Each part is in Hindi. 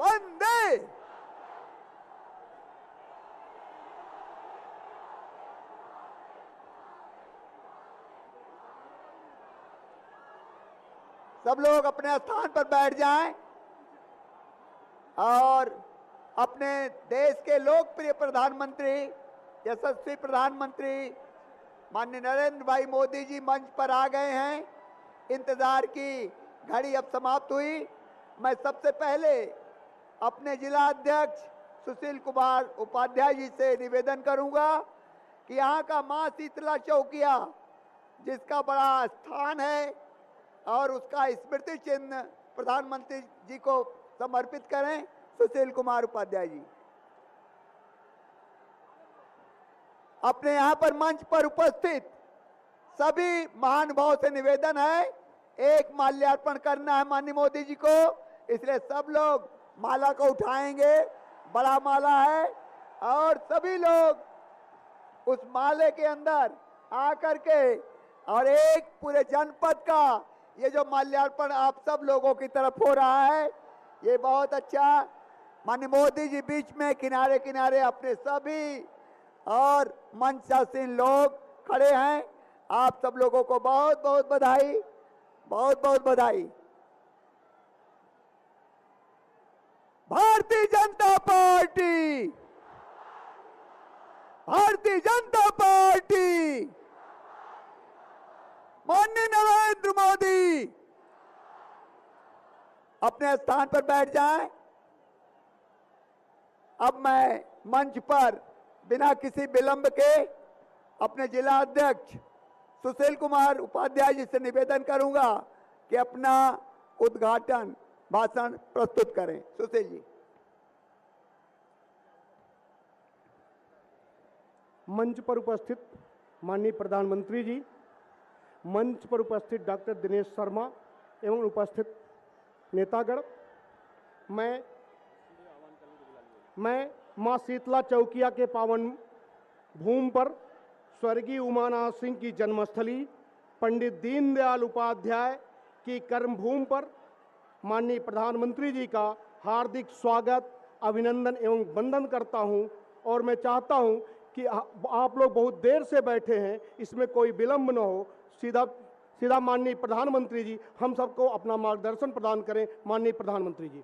वंदे। सब लोग अपने स्थान पर बैठ जाएं और अपने देश के लोकप्रिय प्रधानमंत्री, यशस्वी प्रधानमंत्री माननीय नरेंद्र भाई मोदी जी मंच पर आ गए हैं। इंतजार की घड़ी अब समाप्त हुई। मैं सबसे पहले अपने जिला अध्यक्ष सुशील कुमार उपाध्याय जी से निवेदन करूंगा कि यहाँ का मां शीतला चौकिया, जिसका बड़ा स्थान है, और उसका स्मृति चिन्ह प्रधानमंत्री जी को समर्पित करें। सुशील कुमार उपाध्याय जी। अपने यहाँ पर मंच पर उपस्थित सभी महानुभावों से निवेदन है, एक माल्यार्पण करना है माननीय मोदी जी को, इसलिए सब लोग माला को उठाएंगे। बड़ा माला है और सभी लोग उस माले के अंदर आकर के और एक पूरे जनपद का ये जो माल्यार्पण आप सब लोगों की तरफ हो रहा है, ये बहुत अच्छा। माननीय मोदी जी बीच में किनारे किनारे अपने सभी और मंचासीन लोग खड़े हैं। आप सब लोगों को बहुत बहुत बधाई, बहुत बहुत बधाई। भारतीय जनता पार्टी, भारतीय जनता पार्टी, माननीय नरेंद्र मोदी। अपने स्थान पर बैठ जाएं। अब मैं मंच पर बिना किसी विलंब के अपने जिला अध्यक्ष सुशील कुमार उपाध्याय जी से निवेदन करूंगा कि अपना उद्घाटन भाषण प्रस्तुत करें। सुशील जी। मंच पर उपस्थित माननीय प्रधानमंत्री जी, मंच पर उपस्थित डॉक्टर दिनेश शर्मा एवं उपस्थित नेतागण, मैं मां शीतला चौकिया के पावन भूमि पर स्वर्गीय उमानाथ सिंह की जन्मस्थली पंडित दीनदयाल उपाध्याय की कर्मभूमि पर माननीय प्रधानमंत्री जी का हार्दिक स्वागत, अभिनंदन एवं वंदन करता हूं। और मैं चाहता हूं कि आप लोग बहुत देर से बैठे हैं, इसमें कोई विलंब न हो। सीधा माननीय प्रधानमंत्री जी हम सबको अपना मार्गदर्शन प्रदान करें। माननीय प्रधानमंत्री जी।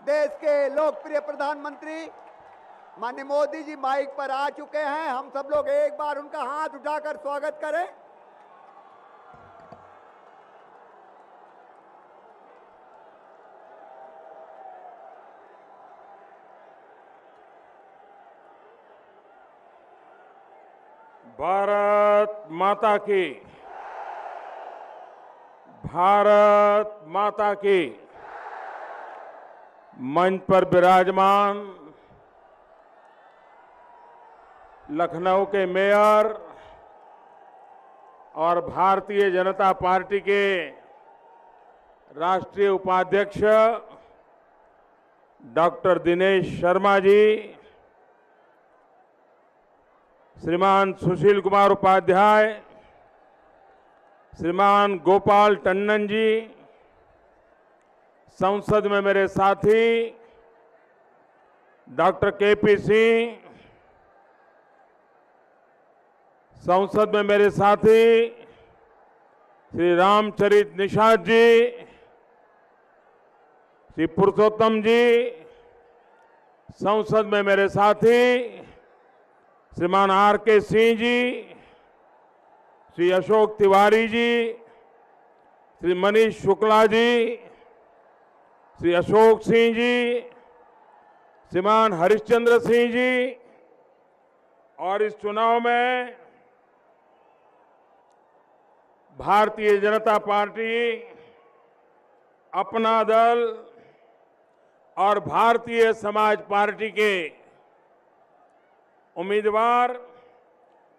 देश के लोकप्रिय प्रधानमंत्री माननीय मोदी जी माइक पर आ चुके हैं। हम सब लोग एक बार उनका हाथ उठाकर स्वागत करें। भारत माता की, भारत माता की। मंच पर विराजमान लखनऊ के मेयर और भारतीय जनता पार्टी के राष्ट्रीय उपाध्यक्ष डॉक्टर दिनेश शर्मा जी, श्रीमान सुशील कुमार उपाध्याय, श्रीमान गोपाल टंडन जी, संसद में मेरे साथी डॉक्टर केपी सिंह, संसद में मेरे साथी श्री रामचरित निषाद जी, श्री पुरुषोत्तम जी, संसद में मेरे साथी श्रीमान आर.के. सिंह जी, श्री अशोक तिवारी जी, श्री मनीष शुक्ला जी, श्री अशोक सिंह जी, श्रीमान हरिश्चंद्र सिंह जी। और इस चुनाव में भारतीय जनता पार्टी, अपना दल और भारतीय समाज पार्टी के उम्मीदवार,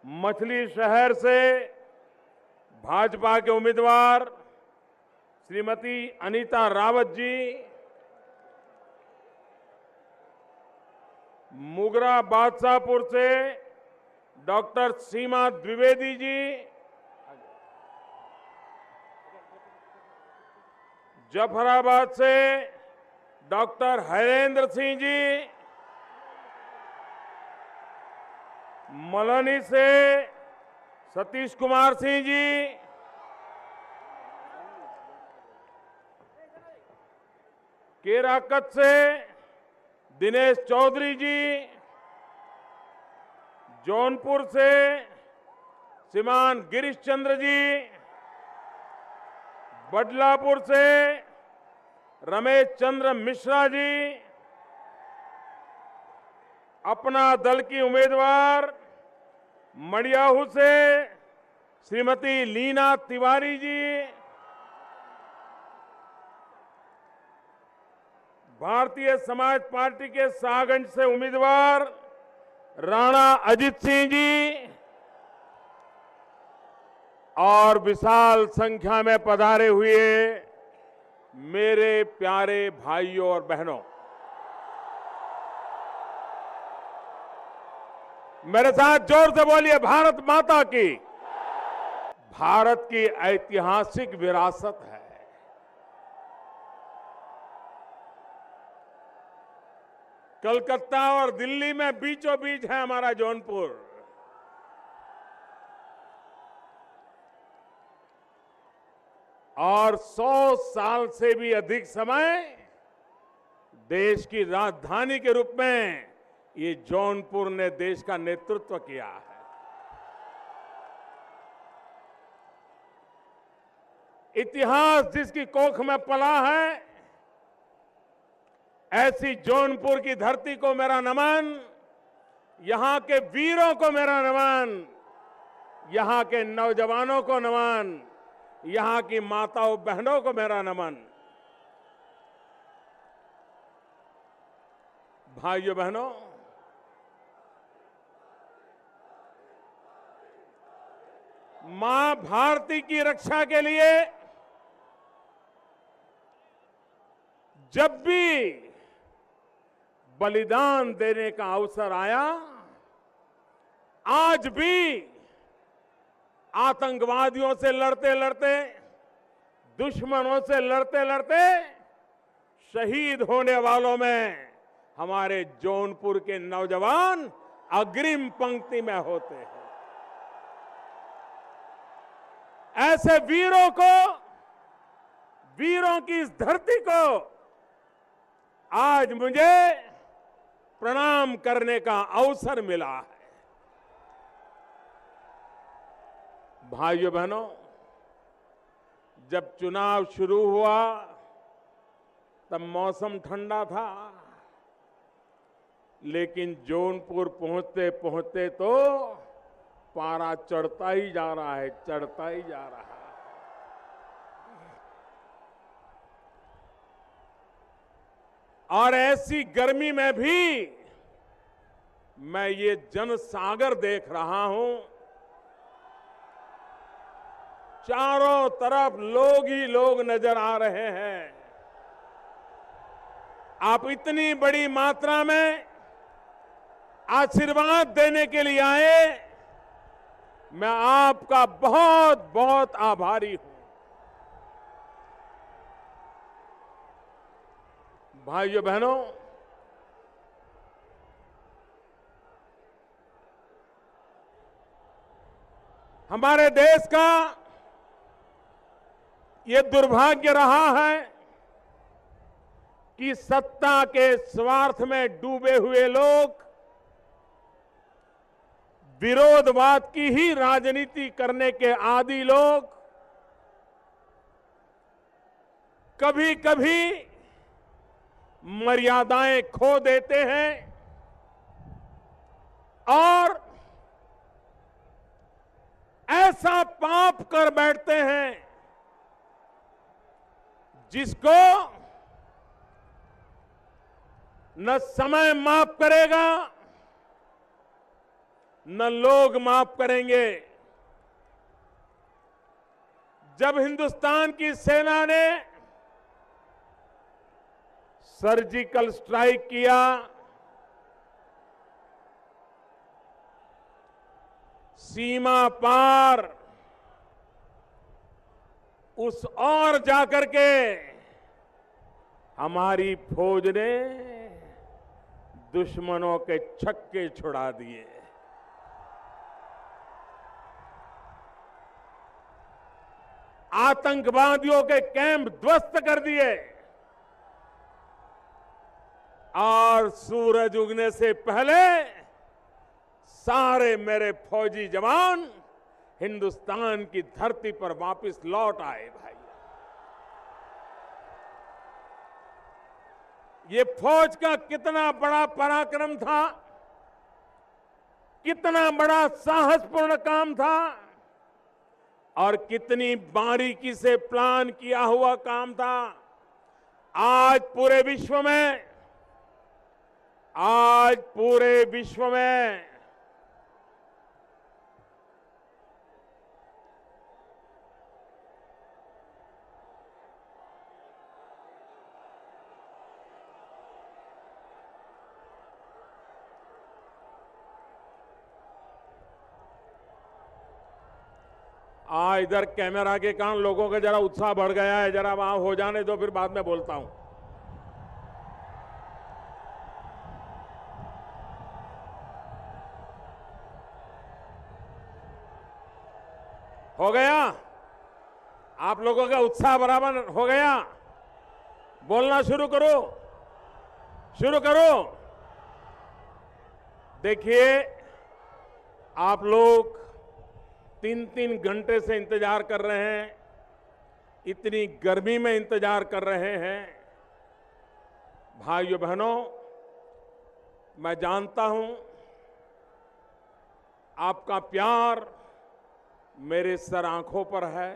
मछली शहर से भाजपा के उम्मीदवार श्रीमती अनीता रावत जी, मुगरा बादशाहपुर से डॉक्टर सीमा द्विवेदी जी, जफराबाद से डॉक्टर हरेंद्र सिंह जी, मलानी से सतीश कुमार सिंह जी, केराकत से दिनेश चौधरी जी, जौनपुर से श्रीमान गिरीश चंद्र जी, बदलापुर से रमेश चंद्र मिश्रा जी, अपना दल की उम्मीदवार मड़ियाहू से श्रीमती लीना तिवारी जी, भारतीय समाज पार्टी के साहगंज से उम्मीदवार राणा अजित सिंह जी और विशाल संख्या में पधारे हुए मेरे प्यारे भाइयों और बहनों, मेरे साथ जोर से बोलिए, भारत माता की। भारत की ऐतिहासिक विरासत है। कलकत्ता और दिल्ली में बीचों बीच है हमारा जौनपुर। और 100 साल से भी अधिक समय देश की राजधानी के रूप में ये जौनपुर ने देश का नेतृत्व किया है। इतिहास जिसकी कोख में पला है, ऐसी जौनपुर की धरती को मेरा नमन, यहां के वीरों को मेरा नमन, यहां के नौजवानों को नमन, यहां की माताओं बहनों को मेरा नमन। भाइयों बहनों, मां भारती की रक्षा के लिए जब भी बलिदान देने का अवसर आया, आज भी आतंकवादियों से लड़ते लड़ते, दुश्मनों से लड़ते लड़ते शहीद होने वालों में हमारे जौनपुर के नौजवान अग्रिम पंक्ति में होते हैं। ऐसे वीरों को, वीरों की इस धरती को आज मुझे प्रणाम करने का अवसर मिला है। भाइयों बहनों, जब चुनाव शुरू हुआ तब मौसम ठंडा था, लेकिन जौनपुर पहुंचते पहुंचते तो पारा चढ़ता ही जा रहा है, चढ़ता ही जा रहा है। और ऐसी गर्मी में भी मैं ये जनसागर देख रहा हूं। चारों तरफ लोग ही लोग नजर आ रहे हैं। आप इतनी बड़ी मात्रा में आशीर्वाद देने के लिए आए, मैं आपका बहुत बहुत आभारी हूं। भाइयों बहनों, हमारे देश का ये दुर्भाग्य रहा है कि सत्ता के स्वार्थ में डूबे हुए लोग विरोधवाद की ही राजनीति करने के आदी लोग कभी कभी मर्यादाएं खो देते हैं और ऐसा पाप कर बैठते हैं जिसको न समय माफ करेगा, न लोग माफ करेंगे। जब हिंदुस्तान की सेना ने सर्जिकल स्ट्राइक किया, सीमा पार उस और जाकर के हमारी फौज ने दुश्मनों के छक्के छुड़ा दिए। आतंकवादियों के कैंप ध्वस्त कर दिए और सूरज उगने से पहले सारे मेरे फौजी जवान हिंदुस्तान की धरती पर वापस लौट आए। भाई, ये फौज का कितना बड़ा पराक्रम था, कितना बड़ा साहसपूर्ण काम था और कितनी बारीकी से प्लान किया हुआ काम था। आज पूरे विश्व में आज इधर कैमरा के कारण लोगों का जरा उत्साह बढ़ गया है, जरा वहां हो जाने दो, फिर बाद में बोलता हूं। हो गया? आप लोगों का उत्साह बराबर हो गया? बोलना शुरू करो, शुरू करो। देखिए, आप लोग 3-3 घंटे से इंतजार कर रहे हैं, इतनी गर्मी में इंतजार कर रहे हैं। भाइयों बहनों, मैं जानता हूं आपका प्यार मेरे सर आंखों पर है।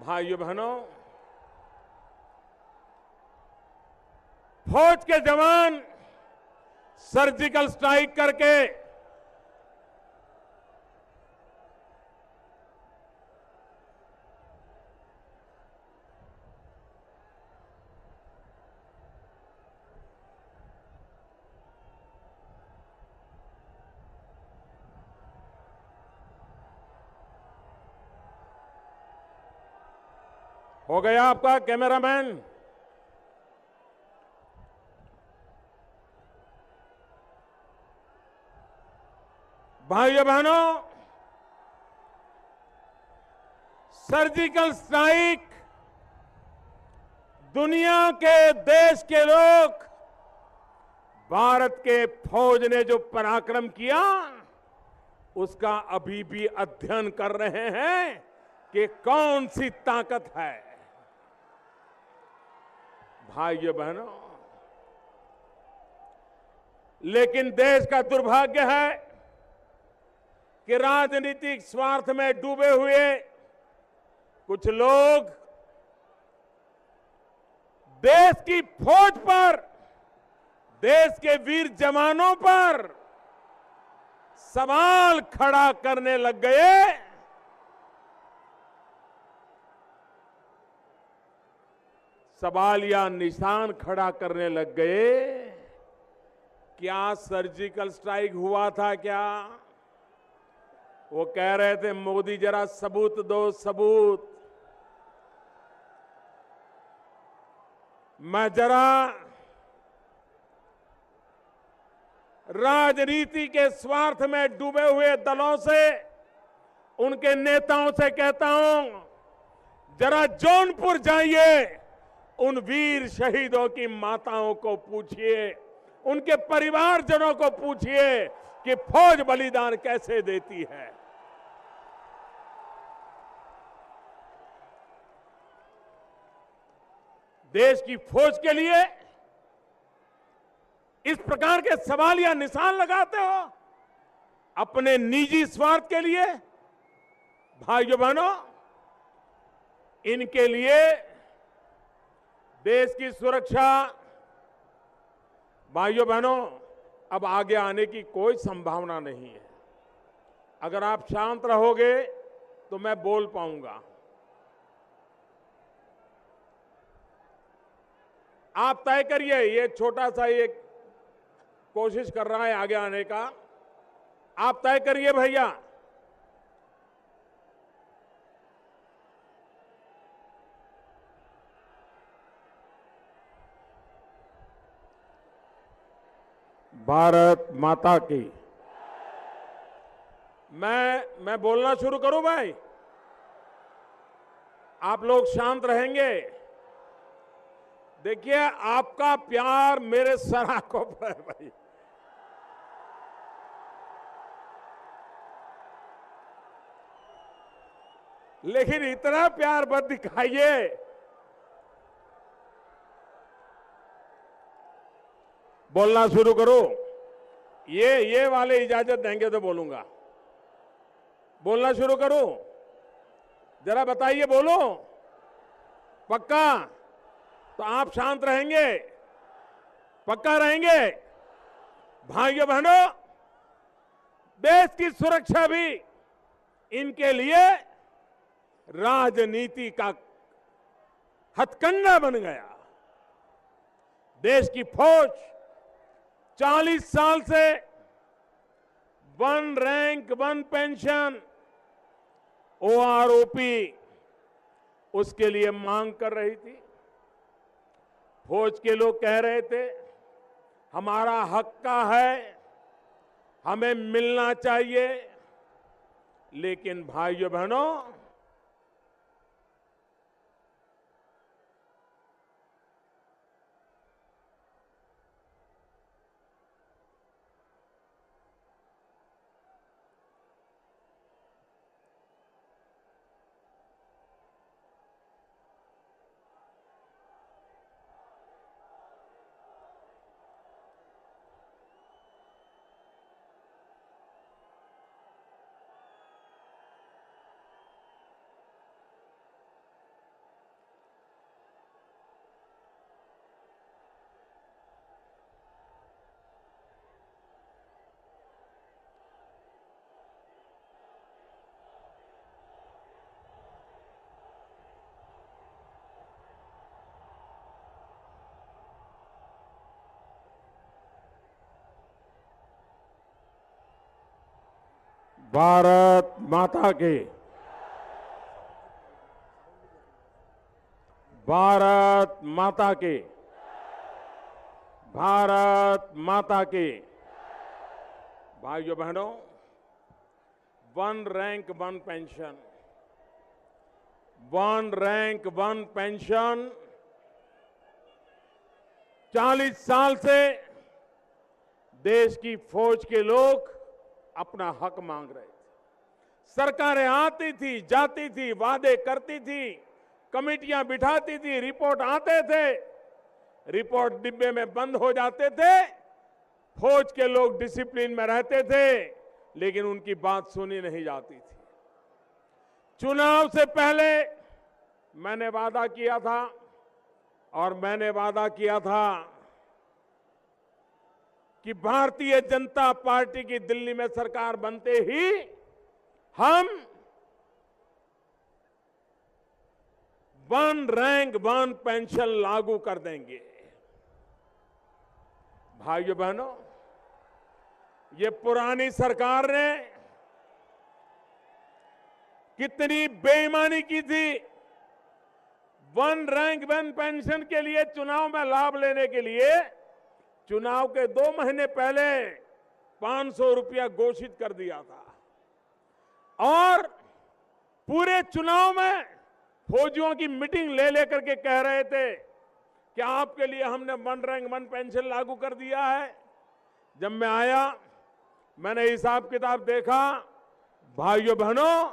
भाइयों बहनों, फौज के जवान सर्जिकल स्ट्राइक करके हो गया आपका कैमरामैन? भाइयों बहनों, सर्जिकल स्ट्राइक दुनिया के देश के लोग भारत के फौज ने जो पराक्रम किया उसका अभी भी अध्ययन कर रहे हैं कि कौन सी ताकत है। भाइयों बहनों, लेकिन देश का दुर्भाग्य है कि राजनीतिक स्वार्थ में डूबे हुए कुछ लोग देश की फौज पर, देश के वीर जवानों पर सवाल खड़ा करने लग गए। सवाल या निशान खड़ा करने लग गए। क्या सर्जिकल स्ट्राइक हुआ था क्या? वो कह रहे थे मोदी जरा सबूत दो, सबूत। मैं जरा राजनीति के स्वार्थ में डूबे हुए दलों से, उनके नेताओं से कहता हूं, जरा जौनपुर जाइए, उन वीर शहीदों की माताओं को पूछिए, उनके परिवारजनों को पूछिए कि फौज बलिदान कैसे देती है। देश की फौज के लिए इस प्रकार के सवाल या निशान लगाते हो अपने निजी स्वार्थ के लिए? भाइयों बहनों, इनके लिए देश की सुरक्षा, भाइयों बहनों, अब आगे आने की कोई संभावना नहीं है। अगर आप शांत रहोगे तो मैं बोल पाऊंगा। आप तय करिए, ये छोटा सा एक कोशिश कर रहा है आगे आने का, आप तय करिए भैया। भारत माता की। मैं बोलना शुरू करूं भाई? आप लोग शांत रहेंगे? देखिए, आपका प्यार मेरे सर आंखों पर है भाई। लेकिन इतना प्यार मत दिखाइए। बोलना शुरू करो। ये वाले इजाजत देंगे तो बोलूंगा। बोलना शुरू करो। जरा बताइए, बोलो। पक्का? तो आप शांत रहेंगे? पक्का रहेंगे? भाइयों बहनों, देश की सुरक्षा भी इनके लिए राजनीति का हथकंडा बन गया। देश की फौज 40 साल से 1 रैंक 1 पेंशन ओआरओपी उसके लिए मांग कर रही थी। फौज के लोग कह रहे थे हमारा हक का है, हमें मिलना चाहिए। लेकिन भाइयों बहनों, भारत माता के। भारत माता के। भारत माता के। भाइयों बहनों, 1 रैंक 1 पेंशन, 1 रैंक 1 पेंशन 40 साल से देश की फौज के लोग अपना हक मांग रहे थे। सरकारें आती थी, जाती थी, वादे करती थी, कमेटियां बिठाती थी, रिपोर्ट आते थे, रिपोर्ट डिब्बे में बंद हो जाते थे। फौज के लोग डिसिप्लिन में रहते थे, लेकिन उनकी बात सुनी नहीं जाती थी। चुनाव से पहले मैंने वादा किया था, और मैंने वादा किया था कि भारतीय जनता पार्टी की दिल्ली में सरकार बनते ही हम 1 रैंक 1 पेंशन लागू कर देंगे। भाइयों बहनों, ये पुरानी सरकार ने कितनी बेईमानी की थी। 1 रैंक 1 पेंशन के लिए चुनाव में लाभ लेने के लिए चुनाव के 2 महीने पहले 500 रुपया घोषित कर दिया था, और पूरे चुनाव में फौजियों की मीटिंग ले लेकर के कह रहे थे कि आपके लिए हमने 1 रैंक 1 पेंशन लागू कर दिया है। जब मैं आया, मैंने हिसाब किताब देखा, भाइयों बहनों,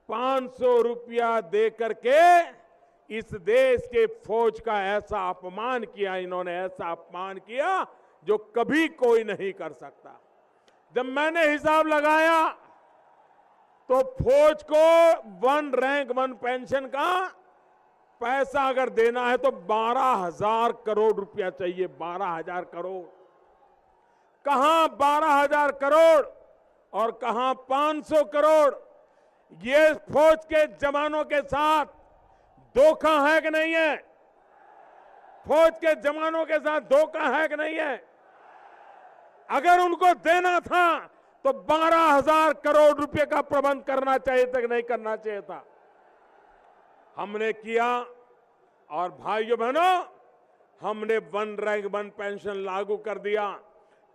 500 रुपया दे करके इस देश के फौज का ऐसा अपमान किया, इन्होंने ऐसा अपमान किया जो कभी कोई नहीं कर सकता। जब मैंने हिसाब लगाया तो फौज को 1 रैंक 1 पेंशन का पैसा अगर देना है तो 12,000 करोड़ रुपया चाहिए। 12,000 करोड़। कहां 12,000 करोड़ और कहां 500 करोड़। ये फौज के जवानों के साथ धोखा है कि नहीं है? फौज के जवानों के साथ धोखा है कि नहीं है? अगर उनको देना था तो 12,000 करोड़ रुपए का प्रबंध करना चाहिए था कि नहीं करना चाहिए था? हमने किया। और भाइयों बहनों, हमने वन रैंक वन पेंशन लागू कर दिया,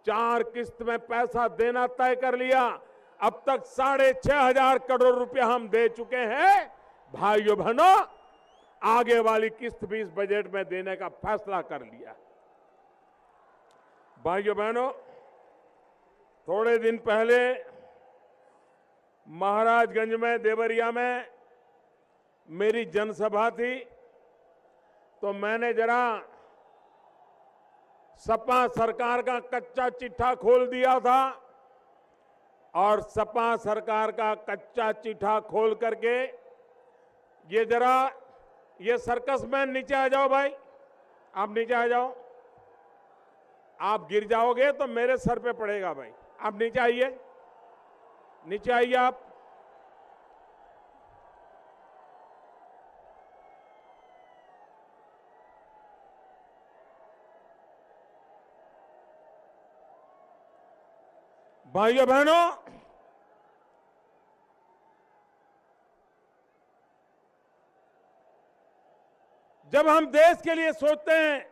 4 किस्त में पैसा देना तय कर लिया। अब तक 6,500 करोड़ रुपया हम दे चुके हैं। भाइयों बहनों, आगे वाली किस्त भी इस बजट में देने का फैसला कर लिया। भाइयों बहनों, थोड़े दिन पहले महाराजगंज में, देवरिया में मेरी जनसभा थी, तो मैंने जरा सपा सरकार का कच्चा चिट्ठा खोल दिया था और सपा सरकार का कच्चा चिट्ठा खोल करके ये सर्कस मैन नीचे आ जाओ भाई, आप नीचे आ जाओ। आप गिर जाओगे तो मेरे सर पे पड़ेगा भाई। आप नीचे आइए, नीचे आइए आप। भाइयों बहनों, जब हम देश के लिए सोचते हैं,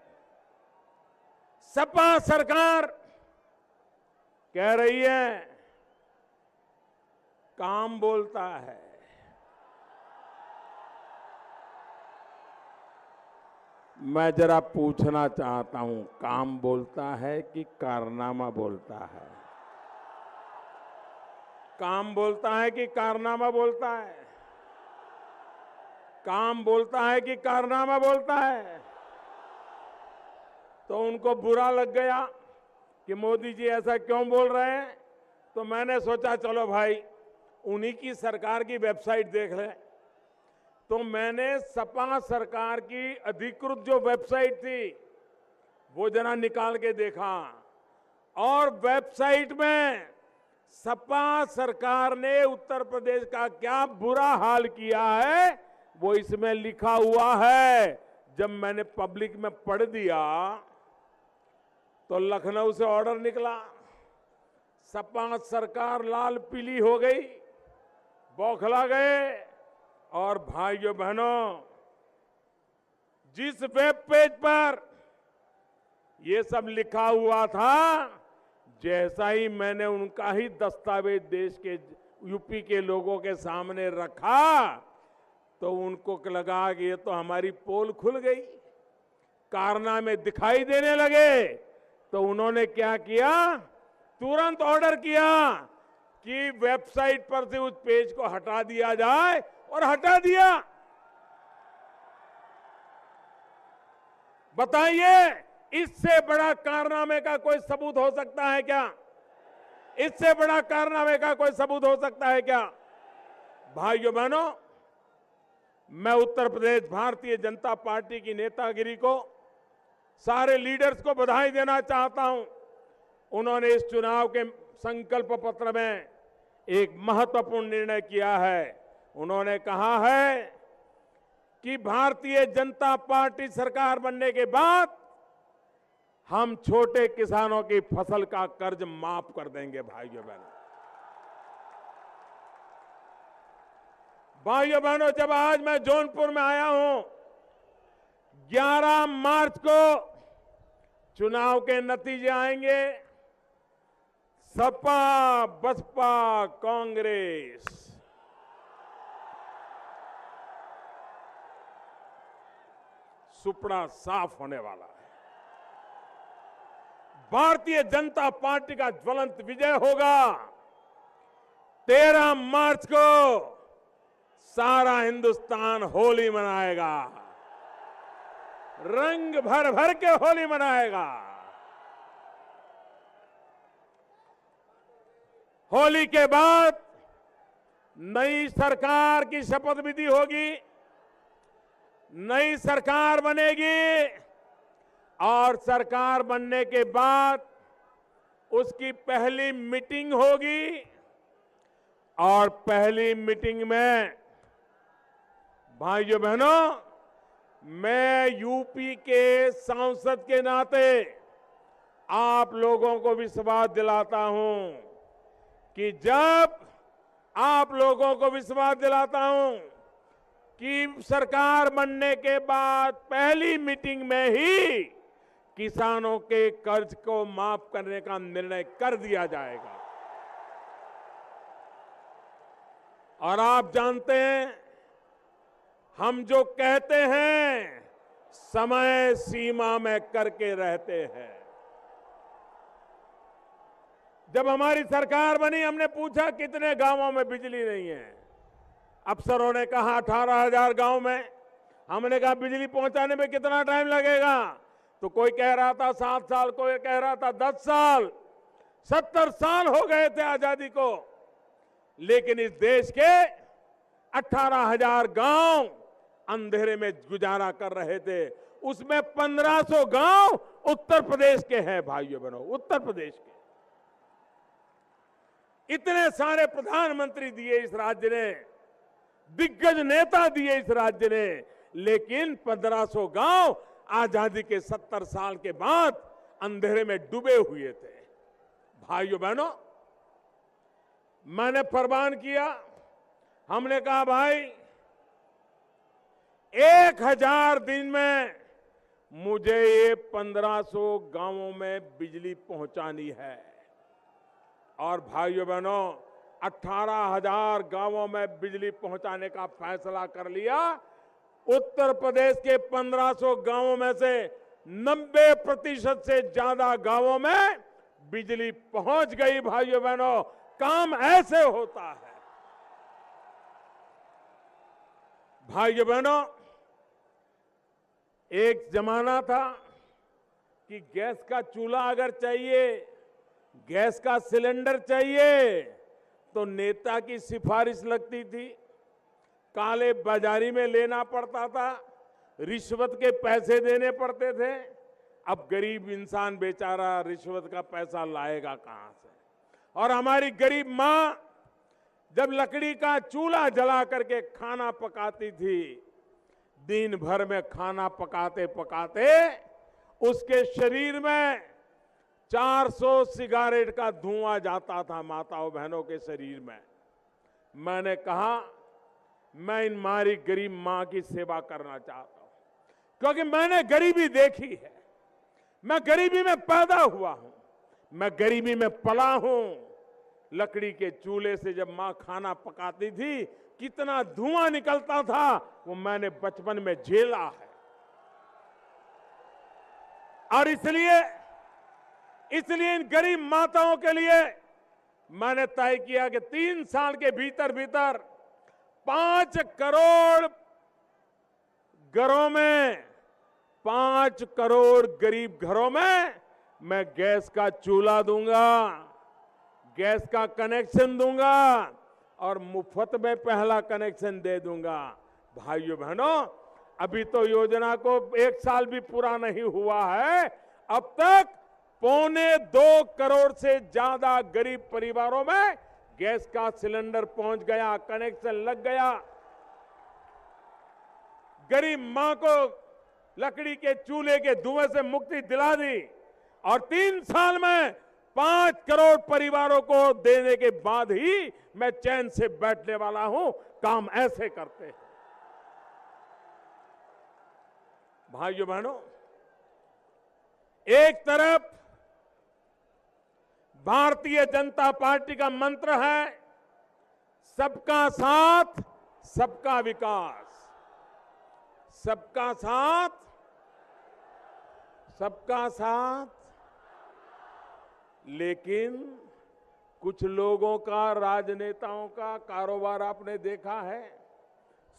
सपा सरकार कह रही है काम बोलता है। मैं जरा पूछना चाहता हूं, काम बोलता है कि कारनामा बोलता है? काम बोलता है कि कारनामा बोलता है? काम बोलता है कि कारनामा बोलता है? तो उनको बुरा लग गया कि मोदी जी ऐसा क्यों बोल रहे हैं। तो मैंने सोचा चलो भाई उन्हीं की सरकार की वेबसाइट देख लें। तो मैंने सपा सरकार की अधिकृत जो वेबसाइट थी वो जरा निकाल के देखा, और वेबसाइट में सपा सरकार ने उत्तर प्रदेश का क्या बुरा हाल किया है वो इसमें लिखा हुआ है। जब मैंने पब्लिक में पढ़ दिया तो लखनऊ से ऑर्डर निकला, सपा सरकार लाल पीली हो गई, बौखला गए। और भाइयों बहनों, जिस वेब पेज पर ये सब लिखा हुआ था, जैसा ही मैंने उनका ही दस्तावेज देश के यूपी के लोगों के सामने रखा तो उनको लगा कि ये तो हमारी पोल खुल गई, कारनामे दिखाई देने लगे। तो उन्होंने क्या किया, तुरंत ऑर्डर किया कि वेबसाइट पर से उस पेज को हटा दिया जाए, और हटा दिया। बताइए, इससे बड़ा कारनामे का कोई सबूत हो सकता है क्या? इससे बड़ा कारनामे का कोई सबूत हो सकता है क्या? भाइयों बहनों, मैं उत्तर प्रदेश भारतीय जनता पार्टी की नेतागिरी को, सारे लीडर्स को बधाई देना चाहता हूं। उन्होंने इस चुनाव के संकल्प पत्र में एक महत्वपूर्ण निर्णय किया है। उन्होंने कहा है कि भारतीय जनता पार्टी सरकार बनने के बाद हम छोटे किसानों की फसल का कर्ज माफ कर देंगे। भाइयों बहनों, जब आज मैं जौनपुर में आया हूं, 11 मार्च को चुनाव के नतीजे आएंगे। सपा, बसपा, कांग्रेस सुपड़ा साफ होने वाला है। भारतीय जनता पार्टी का ज्वलंत विजय होगा। 13 मार्च को सारा हिंदुस्तान होली मनाएगा, रंग भर भर के होली मनाएगा। होली के बाद नई सरकार की शपथ विधि होगी, नई सरकार बनेगी, और सरकार बनने के बाद उसकी पहली मीटिंग होगी। और पहली मीटिंग में भाइयों बहनों, मैं यूपी के सांसद के नाते आप लोगों को विश्वास दिलाता हूं कि जब आप लोगों को विश्वास दिलाता हूं कि सरकार बनने के बाद पहली मीटिंग में ही किसानों के कर्ज को माफ करने का निर्णय कर दिया जाएगा। और आप जानते हैं, हम जो कहते हैं समय सीमा में करके रहते हैं। जब हमारी सरकार बनी, हमने पूछा कितने गांवों में बिजली नहीं है। अफसरों ने कहा 18,000 गांव में। हमने कहा बिजली पहुंचाने में कितना टाइम लगेगा? तो कोई कह रहा था 7 साल, कोई कह रहा था 10 साल। 70 साल हो गए थे आजादी को, लेकिन इस देश के 18,000 गांव अंधेरे में गुजारा कर रहे थे। उसमें 1500 गांव उत्तर प्रदेश के हैं भाइयों बहनों, उत्तर प्रदेश के। इतने सारे प्रधानमंत्री दिए इस राज्य ने, दिग्गज नेता दिए इस राज्य ने, लेकिन 1500 गांव आजादी के 70 साल के बाद अंधेरे में डूबे हुए थे। भाइयों बहनों, मैंने फरमान किया, हमने कहा भाई 1000 दिन में मुझे ये 1500 गांवों में बिजली पहुंचानी है। और भाइयों बहनों, 18,000 गांवों में बिजली पहुंचाने का फैसला कर लिया। उत्तर प्रदेश के 1500 गांवों में से 90% से ज्यादा गांवों में बिजली पहुंच गई। भाइयों बहनों, काम ऐसे होता है। भाइयों बहनों, एक जमाना था कि गैस का चूल्हा अगर चाहिए, गैस का सिलेंडर चाहिए, तो नेता की सिफारिश लगती थी, काले बाजारी में लेना पड़ता था, रिश्वत के पैसे देने पड़ते थे। अब गरीब इंसान बेचारा रिश्वत का पैसा लाएगा कहां से? और हमारी गरीब मां जब लकड़ी का चूल्हा जला करके खाना पकाती थी, दिन भर में खाना पकाते पकाते उसके शरीर में 400 सिगारेट का धुआं जाता था माताओं बहनों के शरीर में। मैंने कहा मैं इन हमारी गरीब मां की सेवा करना चाहता हूं, क्योंकि मैंने गरीबी देखी है। मैं गरीबी में पैदा हुआ हूं, मैं गरीबी में पला हूं। लकड़ी के चूल्हे से जब मां खाना पकाती थी, कितना धुआं निकलता था, वो मैंने बचपन में झेला है। और इसलिए इन गरीब माताओं के लिए मैंने तय किया कि 3 साल के भीतर भीतर 5 करोड़ घरों में, 5 करोड़ गरीब घरों में मैं गैस का चूल्हा दूंगा, गैस का कनेक्शन दूंगा और मुफ्त में पहला कनेक्शन दे दूंगा। भाइयों बहनों, अभी तो योजना को 1 साल भी पूरा नहीं हुआ है, अब तक 1.25 करोड़ से ज्यादा गरीब परिवारों में गैस का सिलेंडर पहुंच गया, कनेक्शन लग गया। गरीब मां को लकड़ी के चूल्हे के धुएं से मुक्ति दिला दी और 3 साल में 5 करोड़ परिवारों को देने के बाद ही मैं चैन से बैठने वाला हूं। काम ऐसे करते हैं। भाइयों बहनों, एक तरफ भारतीय जनता पार्टी का मंत्र है सबका साथ सबका विकास, सबका साथ सबका साथ। लेकिन कुछ लोगों का, राजनेताओं का कारोबार आपने देखा है,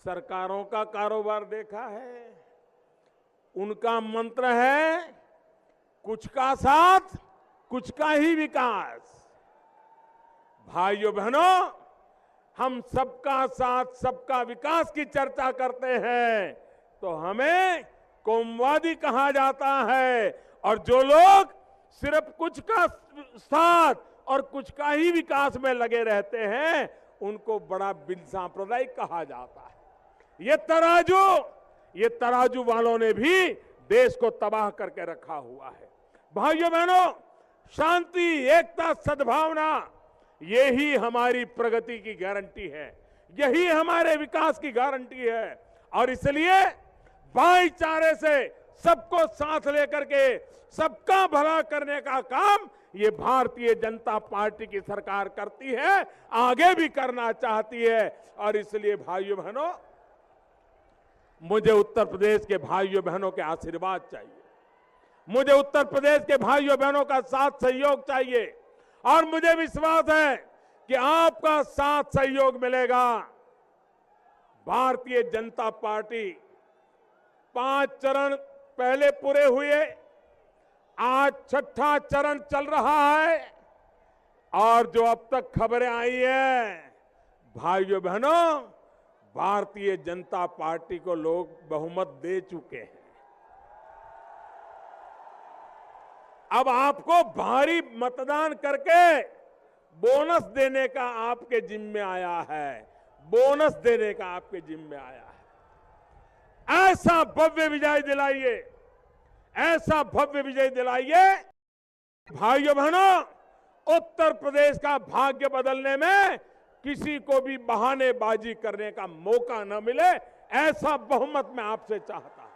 सरकारों का कारोबार देखा है। उनका मंत्र है कुछ का साथ कुछ का ही विकास। भाइयों बहनों, हम सबका साथ सबका विकास की चर्चा करते हैं तो हमें कौमवादी कहा जाता है, और जो लोग सिर्फ कुछ का साथ और कुछ का ही विकास में लगे रहते हैं उनको बड़ा बिन सांप्रदायिक कहा जाता है। ये तराजू वालों ने भी देश को तबाह करके रखा हुआ है। भाइयों बहनों, शांति, एकता, सद्भावना, यही हमारी प्रगति की गारंटी है, यही हमारे विकास की गारंटी है। और इसलिए भाईचारे से सबको साथ लेकर के सबका भला करने का काम ये भारतीय जनता पार्टी की सरकार करती है, आगे भी करना चाहती है। और इसलिए भाइयों बहनों, मुझे उत्तर प्रदेश के भाइयों बहनों के आशीर्वाद चाहिए, मुझे उत्तर प्रदेश के भाइयों बहनों का साथ सहयोग चाहिए, और मुझे विश्वास है कि आपका साथ सहयोग मिलेगा। भारतीय जनता पार्टी 5 चरण पहले पूरे हुए, आज 6ठा चरण चल रहा है, और जो अब तक खबरें आई है भाइयों बहनों, भारतीय जनता पार्टी को लोग बहुमत दे चुके हैं। अब आपको भारी मतदान करके बोनस देने का आपके जिम्मे आया है, बोनस देने का आपके जिम्मे आया है। ऐसा भव्य विजय दिलाइए, ऐसा भव्य विजय दिलाइए भाइयों बहनों, उत्तर प्रदेश का भाग्य बदलने में किसी को भी बहानेबाजी करने का मौका न मिले, ऐसा बहुमत मैं आपसे चाहता हूं।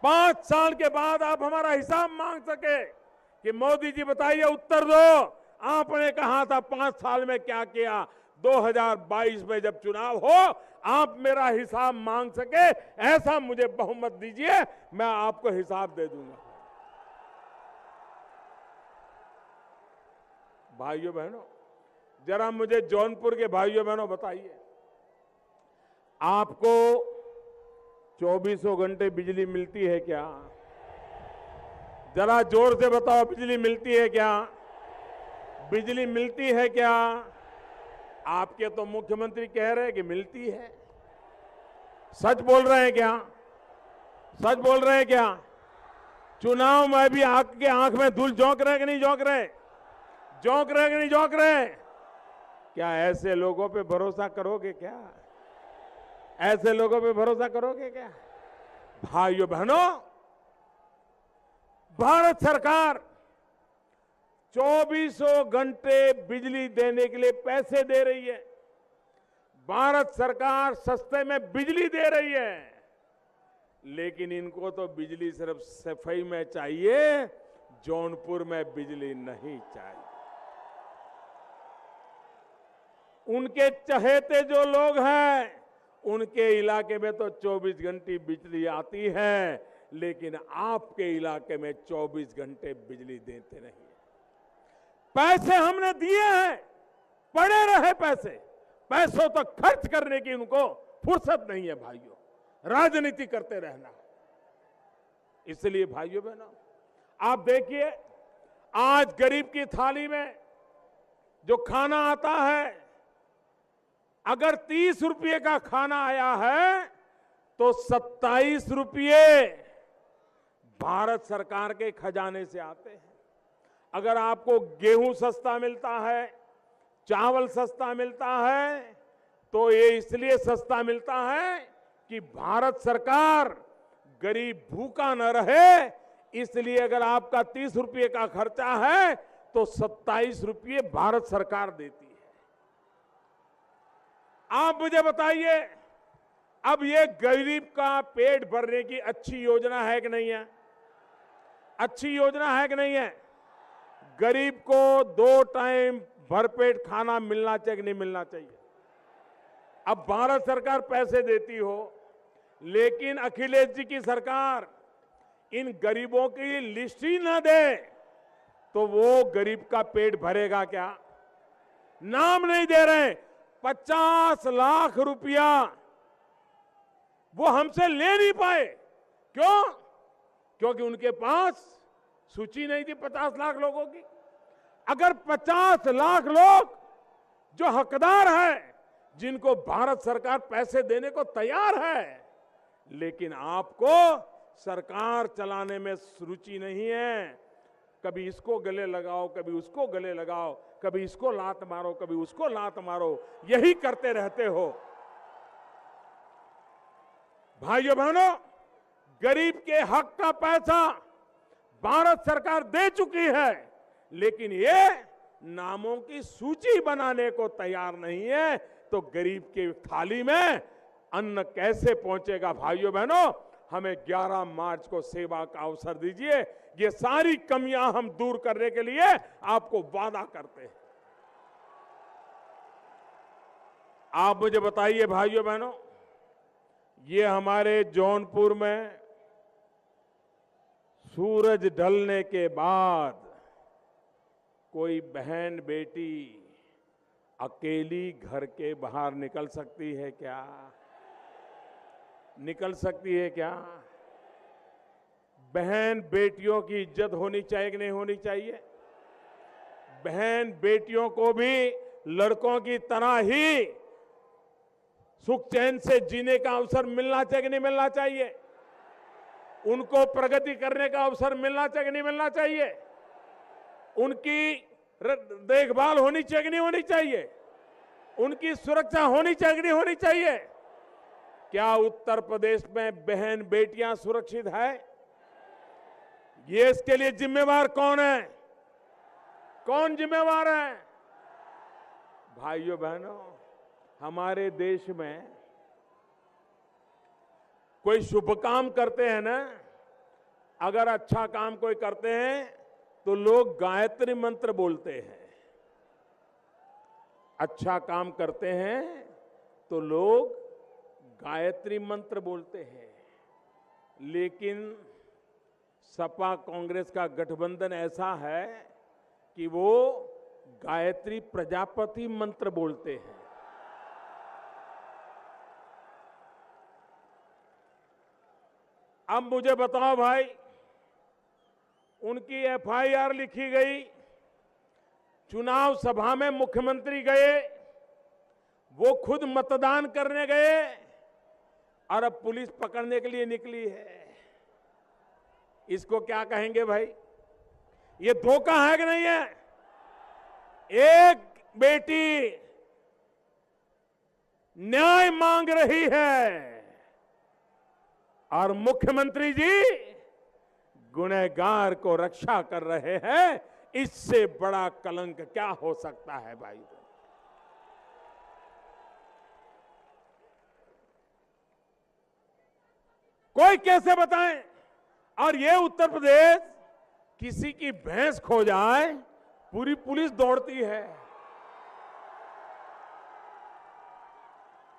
5 साल के बाद आप हमारा हिसाब मांग सके कि मोदी जी बताइए, उत्तर दो, आपने कहा था 5 साल में क्या किया। 2022 में जब चुनाव हो, आप मेरा हिसाब मांग सके, ऐसा मुझे बहुमत दीजिए, मैं आपको हिसाब दे दूंगा। भाइयों बहनों, जरा मुझे जौनपुर के भाइयों बहनों बताइए, आपको 24 घंटे बिजली मिलती है क्या? जरा जोर से बताओ, बिजली मिलती है क्या? बिजली मिलती है क्या? आपके तो मुख्यमंत्री कह रहे हैं कि मिलती है। सच बोल रहे हैं क्या? सच बोल रहे हैं क्या? चुनाव में भी आपके आंख में धूल झोंक रहे कि नहीं झोंक रहे? झोंक रहे कि नहीं झोंक रहे? क्या ऐसे लोगों पे भरोसा करोगे क्या? ऐसे लोगों पे भरोसा करोगे क्या? भाइयों बहनों, भारत सरकार 24 घंटे बिजली देने के लिए पैसे दे रही है। भारत सरकार सस्ते में बिजली दे रही है, लेकिन इनको तो बिजली सिर्फ सफाई में चाहिए, जौनपुर में बिजली नहीं चाहिए। उनके चहेते जो लोग हैं, उनके इलाके में तो 24 घंटे बिजली आती है, लेकिन आपके इलाके में 24 घंटे बिजली देते नहीं। पैसे हमने दिए हैं, पड़े रहे पैसे, पैसों तक खर्च करने की उनको फुर्सत नहीं है भाइयों, राजनीति करते रहना। इसलिए भाइयों बहनों, आप देखिए, आज गरीब की थाली में जो खाना आता है, अगर 30 रुपये का खाना आया है तो 27 रुपये भारत सरकार के खजाने से आते हैं। अगर आपको गेहूं सस्ता मिलता है, चावल सस्ता मिलता है, तो ये इसलिए सस्ता मिलता है कि भारत सरकार गरीब भूखा न रहे, इसलिए अगर आपका 30 रुपये का खर्चा है तो 27 रुपये भारत सरकार देती है। आप मुझे बताइए, अब ये गरीब का पेट भरने की अच्छी योजना है कि नहीं है? अच्छी योजना है कि नहीं है? गरीब को 2 टाइम भरपेट खाना मिलना चाहिए कि नहीं मिलना चाहिए? अब भारत सरकार पैसे देती हो, लेकिन अखिलेश जी की सरकार इन गरीबों की लिस्ट ही ना दे, तो वो गरीब का पेट भरेगा क्या? नाम नहीं दे रहे, 50 लाख रुपया वो हमसे ले नहीं पाए। क्यों? क्योंकि उनके पास सूची नहीं थी 50 लाख लोगों की। अगर 50 लाख लोग जो हकदार हैं, जिनको भारत सरकार पैसे देने को तैयार है, लेकिन आपको सरकार चलाने में रुचि नहीं है, कभी इसको गले लगाओ, कभी उसको गले लगाओ, कभी इसको लात मारो, कभी उसको लात मारो, यही करते रहते हो। भाइयों बहनों, गरीब के हक का पैसा भारत सरकार दे चुकी है, लेकिन ये नामों की सूची बनाने को तैयार नहीं है, तो गरीब के थाली में अन्न कैसे पहुंचेगा? भाइयों बहनों, हमें 11 मार्च को सेवा का अवसर दीजिए। ये सारी कमियां हम दूर करने के लिए आपको वादा करते हैं। आप मुझे बताइए भाइयों बहनों, ये हमारे जौनपुर में सूरज ढलने के बाद कोई बहन बेटी अकेली घर के बाहर निकल सकती है क्या? निकल सकती है क्या? बहन बेटियों की इज्जत होनी चाहिए कि नहीं होनी चाहिए? बहन बेटियों को भी लड़कों की तरह ही सुख चैन से जीने का अवसर मिलना चाहिए कि नहीं मिलना चाहिए? उनको प्रगति करने का अवसर मिलना चाहिए कि नहीं मिलना चाहिए? उनकी देखभाल होनी चाहिए कि नहीं होनी चाहिए? उनकी सुरक्षा होनी चाहिए कि नहीं होनी चाहिए? क्या उत्तर प्रदेश में बहन बेटियां सुरक्षित है? ये इसके लिए जिम्मेवार कौन है? कौन जिम्मेवार है? भाइयों बहनों, हमारे देश में कोई शुभ काम करते हैं ना, अगर अच्छा काम कोई करते हैं तो लोग गायत्री मंत्र बोलते हैं। अच्छा काम करते हैं तो लोग गायत्री मंत्र बोलते हैं। लेकिन सपा कांग्रेस का गठबंधन ऐसा है कि वो गायत्री प्रजापति मंत्र बोलते हैं। अब मुझे बताओ भाई, उनकी एफआईआर लिखी गई, चुनाव सभा में मुख्यमंत्री गए, वो खुद मतदान करने गए और अब पुलिस पकड़ने के लिए निकली है। इसको क्या कहेंगे भाई? ये धोखा है कि नहीं है? एक बेटी न्याय मांग रही है और मुख्यमंत्री जी गुनहगार को रक्षा कर रहे हैं। इससे बड़ा कलंक क्या हो सकता है भाई? कोई कैसे बताएं? और ये उत्तर प्रदेश, किसी की भैंस खो जाए पूरी पुलिस दौड़ती है,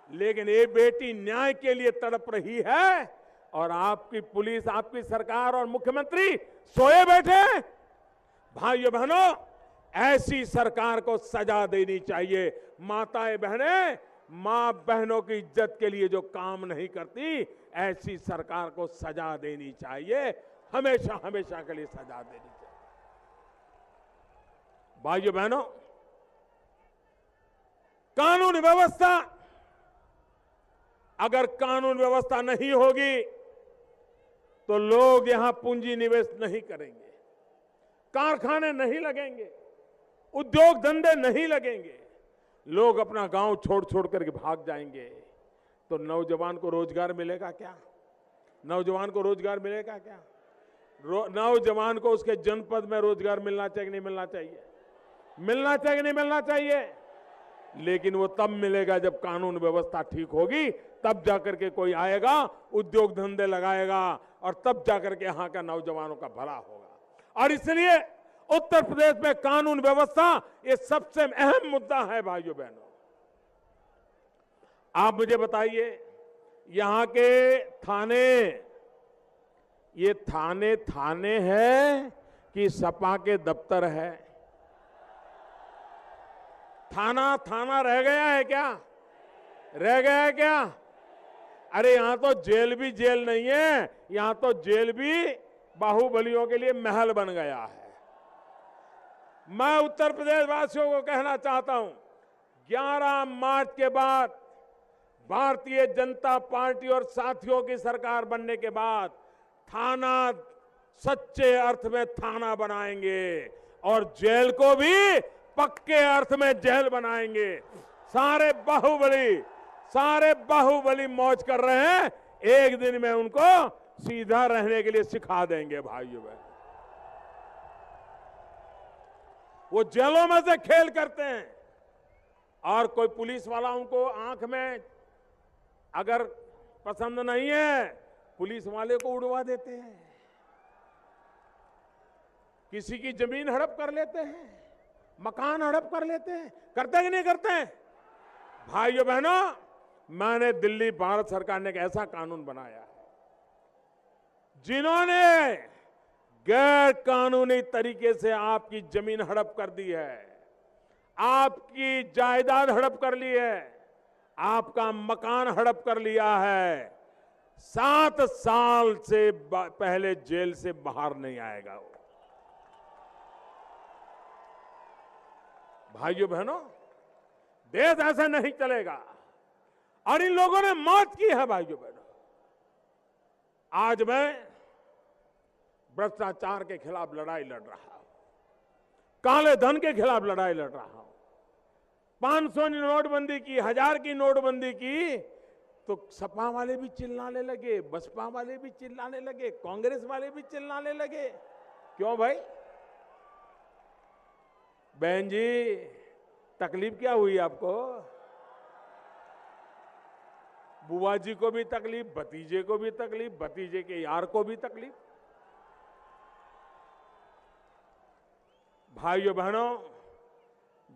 लेकिन ये बेटी न्याय के लिए तड़प रही है और आपकी पुलिस, आपकी सरकार और मुख्यमंत्री सोए बैठे हैं। भाइयों बहनों, ऐसी सरकार को सजा देनी चाहिए। माताएं बहनें, मां बहनों की इज्जत के लिए जो काम नहीं करती, ऐसी सरकार को सजा देनी चाहिए। हमेशा हमेशा के लिए सजा देनी चाहिए। भाइयों बहनों, कानून व्यवस्था, अगर कानून व्यवस्था नहीं होगी तो लोग यहां पूंजी निवेश नहीं करेंगे, कारखाने नहीं लगेंगे, उद्योग धंधे नहीं लगेंगे, लोग अपना गांव छोड़ छोड़ करके भाग जाएंगे। तो नौजवान को रोजगार मिलेगा क्या? नौजवान को रोजगार मिलेगा क्या? नौजवान को उसके जनपद में रोजगार मिलना चाहिए कि नहीं मिलना चाहिए? मिलना चाहिए कि नहीं मिलना चाहिए? लेकिन वो तब मिलेगा जब कानून व्यवस्था ठीक होगी, तब जाकर के कोई आएगा, उद्योग धंधे लगाएगा और तब जाकर के यहां का नौजवानों का भला होगा। और इसलिए उत्तर प्रदेश में कानून व्यवस्था ये सबसे अहम मुद्दा है। भाइयों बहनों, आप मुझे बताइए, यहां के थाने, ये थाने थाने है कि सपा के दफ्तर है? थाना थाना रह गया है क्या? रह गया है क्या? अरे यहां तो जेल भी जेल नहीं है, यहां तो जेल भी बाहुबलियों के लिए महल बन गया है। मैं उत्तर प्रदेश वासियों को कहना चाहता हूं, 11 मार्च के बाद भारतीय जनता पार्टी और साथियों की सरकार बनने के बाद थाना सच्चे अर्थ में थाना बनाएंगे और जेल को भी पक्के अर्थ में जेल बनाएंगे। सारे बाहुबली मौज कर रहे हैं, एक दिन में उनको सीधा रहने के लिए सिखा देंगे। भाइयों बहन, वो जेलों में से खेल करते हैं और कोई पुलिस वाला उनको आंख में अगर पसंद नहीं है पुलिस वाले को उड़वा देते हैं, किसी की जमीन हड़प कर लेते हैं, मकान हड़प कर लेते हैं, करते कि नहीं करते हैं? भाइयों बहनों, मैंने दिल्ली भारत सरकार ने एक ऐसा कानून बनाया है, जिन्होंने गैर कानूनी तरीके से आपकी जमीन हड़प कर दी है, आपकी जायदाद हड़प कर ली है, आपका मकान हड़प कर लिया है, 7 साल से पहले जेल से बाहर नहीं आएगा वो। भाइयों बहनों, देश ऐसा नहीं चलेगा और इन लोगों ने मौत की है। भाइयों बहनों, आज मैं भ्रष्टाचार के खिलाफ लड़ाई लड़ रहा हूं, काले धन के खिलाफ लड़ाई लड़ रहा हूं। 500 की नोटबंदी की, 1000 की नोटबंदी की, तो सपा वाले भी चिल्लाने लगे, बसपा वाले भी चिल्लाने लगे, कांग्रेस वाले भी चिल्लाने लगे। क्यों भाई? बहन जी, तकलीफ क्या हुई आपको? बुआ जी को भी तकलीफ, भतीजे को भी तकलीफ, भतीजे के यार को भी तकलीफ। भाइयों बहनों,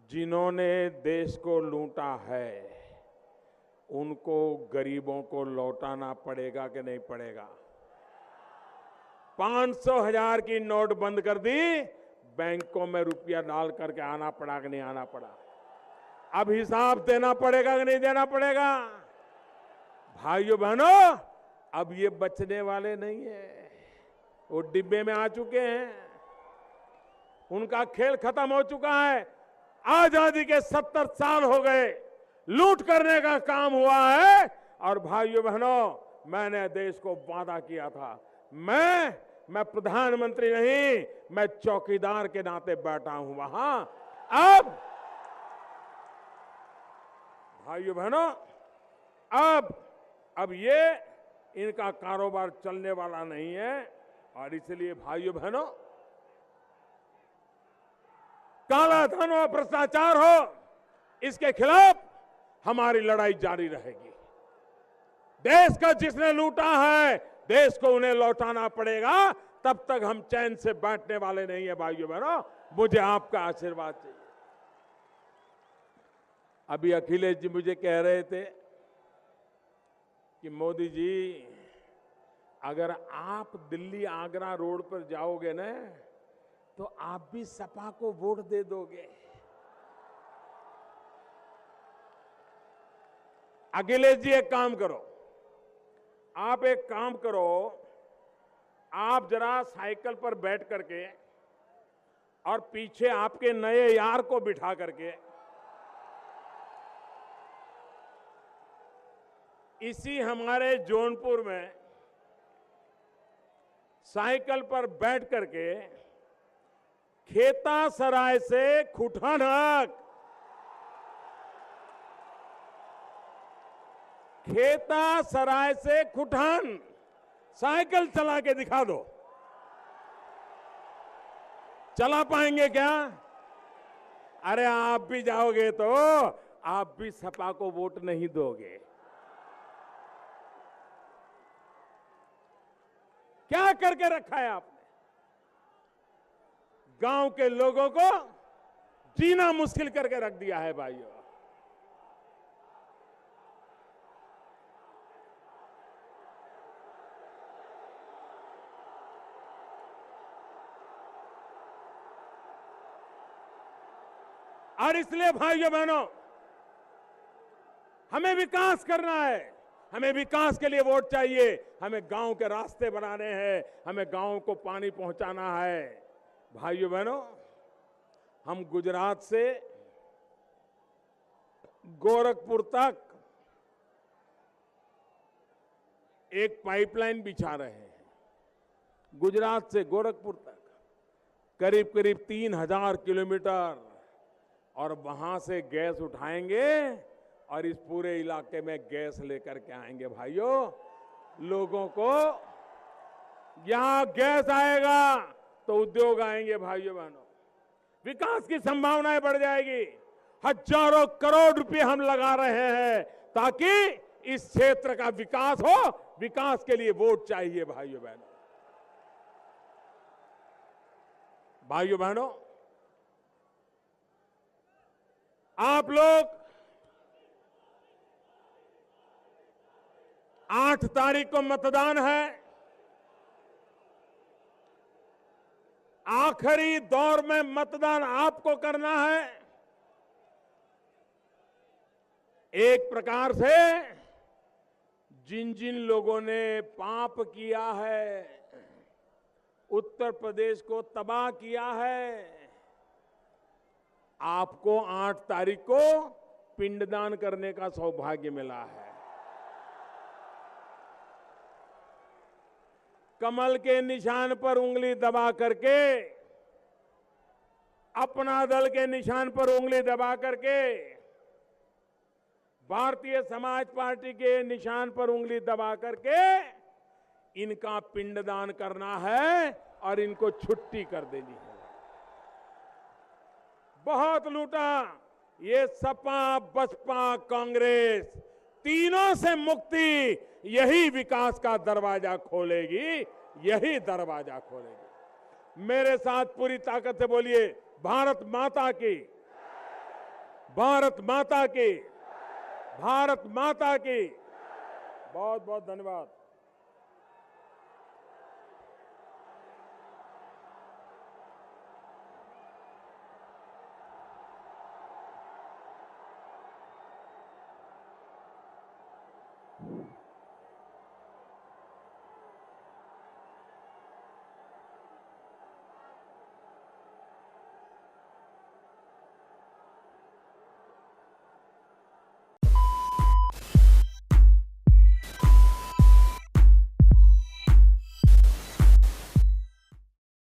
जिन्होंने देश को लूटा है, उनको गरीबों को लौटाना पड़ेगा कि नहीं पड़ेगा? 500 1000 की नोट बंद कर दी, बैंकों में रुपया डाल करके आना पड़ा कि नहीं आना पड़ा? अब हिसाब देना पड़ेगा कि नहीं देना पड़ेगा? भाइयों बहनों, अब ये बचने वाले नहीं है, वो डिब्बे में आ चुके हैं, उनका खेल खत्म हो चुका है। आजादी के 70 साल हो गए, लूट करने का काम हुआ है। और भाइयों बहनों, मैंने देश को वादा किया था, मैं प्रधानमंत्री नहीं, मैं चौकीदार के नाते बैठा हूं वहां। भाइयों बहनों, अब ये इनका कारोबार चलने वाला नहीं है। और इसलिए भाइयों बहनों, काला धन और भ्रष्टाचार हो, इसके खिलाफ हमारी लड़ाई जारी रहेगी। देश का जिसने लूटा है, देश को उन्हें लौटाना पड़ेगा। तब तक हम चैन से बैठने वाले नहीं है। भाइयों बहनों, मुझे आपका आशीर्वाद चाहिए। अभी अखिलेश जी मुझे कह रहे थे कि मोदी जी, अगर आप दिल्ली आगरा रोड पर जाओगे ना, तो आप भी सपा को वोट दे दोगे। अखिलेश जी, एक काम करो, आप जरा साइकिल पर बैठ करके और पीछे आपके नए यार को बिठा करके इसी हमारे जौनपुर में साइकिल पर बैठ करके खेतासराय से खुठानक, खेतासराय से खुठान साइकिल चला के दिखा दो। चला पाएंगे क्या? अरे आप भी जाओगे तो आप भी सपा को वोट नहीं दोगे। क्या करके रखा है आपने? गांव के लोगों को जीना मुश्किल करके रख दिया है। भाइयों, और इसलिए भाइयों बहनों, हमें विकास करना है, हमें विकास के लिए वोट चाहिए। हमें गांव के रास्ते बनाने हैं, हमें गांव को पानी पहुंचाना है। भाइयों बहनों, हम गुजरात से गोरखपुर तक एक पाइपलाइन बिछा रहे हैं। गुजरात से गोरखपुर तक करीब करीब 3000 किलोमीटर, और वहां से गैस उठाएंगे और इस पूरे इलाके में गैस लेकर के आएंगे। भाइयों, लोगों को यहां गैस आएगा तो उद्योग आएंगे। भाइयों बहनों, विकास की संभावनाएं बढ़ जाएगी। हजारों करोड़ रुपए हम लगा रहे हैं ताकि इस क्षेत्र का विकास हो। विकास के लिए वोट चाहिए भाइयों बहनों। भाइयों बहनों, आप लोग 8 तारीख को मतदान है। आखिरी दौर में मतदान आपको करना है। एक प्रकार से जिन जिन लोगों ने पाप किया है, उत्तर प्रदेश को तबाह किया है, आपको 8 तारीख को पिंडदान करने का सौभाग्य मिला है। कमल के निशान पर उंगली दबा करके, अपना दल के निशान पर उंगली दबा करके, भारतीय समाज पार्टी के निशान पर उंगली दबा करके इनका पिंडदान करना है और इनको छुट्टी कर देनी है। बहुत लूटा। ये सपा, बसपा, कांग्रेस तीनों से मुक्ति यही विकास का दरवाजा खोलेगी, यही दरवाजा खोलेगी। मेरे साथ पूरी ताकत से बोलिए, भारत माता की, भारत माता की, भारत माता की। बहुत बहुत धन्यवाद।